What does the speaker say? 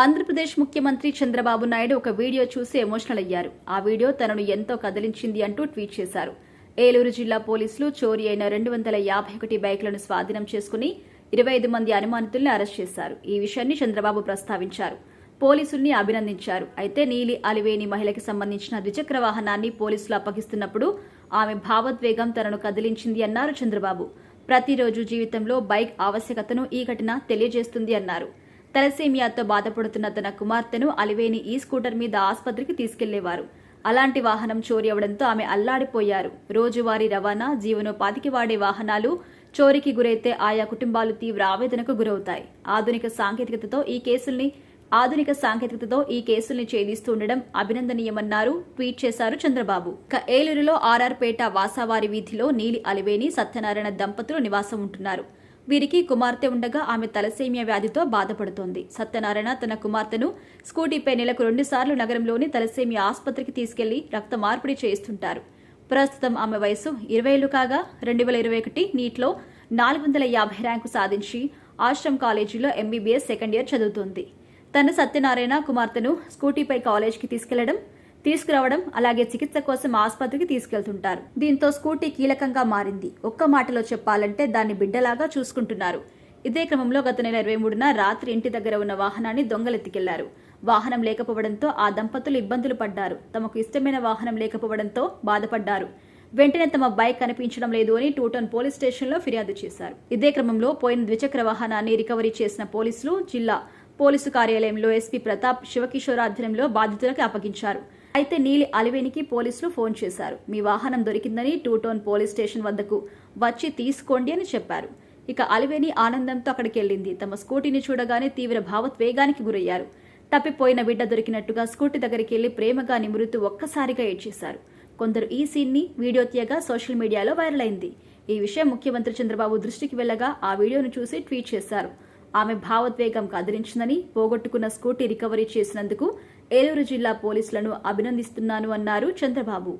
ఆంధ్రప్రదేశ్ ముఖ్యమంత్రి చంద్రబాబు నాయుడు ఒక వీడియో చూసి ఎమోషనల్ అయ్యారు. ఆ వీడియో తనను ఎంతో కదిలించింది అంటూ ట్వీట్ చేశారు. ఏలూరు జిల్లా పోలీసులు చోరీ అయిన 251 బైకులను స్వాధీనం చేసుకుని 25 మంది అనుమానితుల్ని అరెస్ట్ చేశారు. ఈ విషయాన్ని చంద్రబాబు ప్రస్తావించారు. పోలీసుల్ని అభినందించారు. అయితే నీలి అలివేని మహిళకి సంబంధించిన ద్విచక్ర వాహనాన్ని పోలీసులు అప్పగిస్తున్నప్పుడు ఆమె భావోద్వేగం తనను కదిలించింది అన్నారు చంద్రబాబు. ప్రతిరోజు జీవితంలో బైక్ ఆవశ్యకతను ఈ ఘటన తెలియజేస్తుంది అన్నారు. తలసేమియాతో బాధపడుతున్న తన కుమార్తెను అలివేని ఈ స్కూటర్ మీద ఆసుపత్రికి తీసుకెళ్లేవారు. అలాంటి వాహనం చోరీ అవడంతో ఆమె అల్లాడిపోయారు. రోజువారీ రవాణా, జీవనోపాధికి వాడే వాహనాలు చోరీకి గురైతే ఆయా కుటుంబాలు తీవ్ర ఆవేదనకు గురవుతాయి. ఆధునిక సాంకేతికతతో ఈ కేసుల్ని ఛేదిస్తుండడం అభినందనీయమన్నారు. ట్వీట్ చేశారు చంద్రబాబు. ఏలూరులో ఆర్ఆర్పేట వాసావారి వీధిలో నీలి అలివేని సత్యనారాయణ దంపతులు నివాసం ఉంటున్నారు. వీరికి కుమార్తె ఉండగా ఆమె తలసేమియా వ్యాధితో బాధపడుతోంది. సత్యనారాయణ తన కుమార్తెను స్కూటీపై నెలకు 2 సార్లు నగరంలోని తలసేమియా ఆసుపత్రికి తీసుకెళ్లి రక్త మార్పిడి చేయిస్తుంటారు. ప్రస్తుతం ఆమె వయసు 20 ఏళ్లు కాగా 2021 నీట్లో 450 ర్యాంకు సాధించి ఆశ్రమ్ కాలేజీలో ఎంబీబీఎస్ సెకండ్ ఇయర్ చదువుతోంది. తన సత్యనారాయణ కుమార్తెను స్కూటీపై కాలేజీకి తీసుకురావడం అలాగే చికిత్స కోసం ఆసుపత్రికి తీసుకెళ్తుంటారు. దీంతో స్కూటీ కీలకంగా మారింది. ఒక్క మాటలో చెప్పాలంటే దాన్ని బిడ్డలాగా చూసుకుంటున్నారు. ఇదే క్రమంలో గత నెల 23న రాత్రి ఇంటి దగ్గర ఉన్న వాహనాన్ని దొంగలెత్తికెళ్లారు. వాహనం లేకపోవడంతో ఆ దంపతులు ఇబ్బందులు పడ్డారు. తమకు ఇష్టమైన వాహనం లేకపోవడంతో బాధపడ్డారు. వెంటనే తమ బైక్ కనిపించడం లేదు అని 2 టౌన్ పోలీస్ స్టేషన్లో ఫిర్యాదు చేశారు. ఇదే క్రమంలో పోయిన ద్విచక్ర వాహనాన్ని రికవరీ చేసిన పోలీసులు జిల్లా పోలీసు కార్యాలయంలో ఎస్పీ ప్రతాప్ శివకిషోర్ ఆధ్వర్యంలో బాధితులకు అప్పగించారు. అయితే నీలి అలివేనికి పోలీసులు ఫోన్ చేశారు. మీ వాహనం దొరికిందని 2 టౌన్ పోలీస్ స్టేషన్ వద్దకు వచ్చి తీసుకోండి అని చెప్పారు. ఇక అలివేని ఆనందంతో అక్కడికి వెళ్లింది. తమ స్కూటీని చూడగానే తీవ్ర భావోద్వేగానికి గురయ్యారు. తప్పిపోయిన బిడ్డ దొరికినట్టుగా స్కూటీ దగ్గరికి వెళ్లి ప్రేమగా నిమురుతూ ఒక్కసారిగా ఏడ్చేశారు. కొందరు ఈ సీన్ ని వీడియో తీయగా సోషల్ మీడియాలో వైరల్ అయింది. ఈ విషయం ముఖ్యమంత్రి చంద్రబాబు దృష్టికి వెళ్లగా ఆ వీడియోను చూసి ట్వీట్ చేశారు. ఆమె భావోద్వేగం కదిలించిందని, పోగొట్టుకున్న స్కూటీ రికవరీ చేసినందుకు ఏలూరు జిల్లా పోలీసులను అభినందిస్తున్నాను అన్నారు చంద్రబాబు.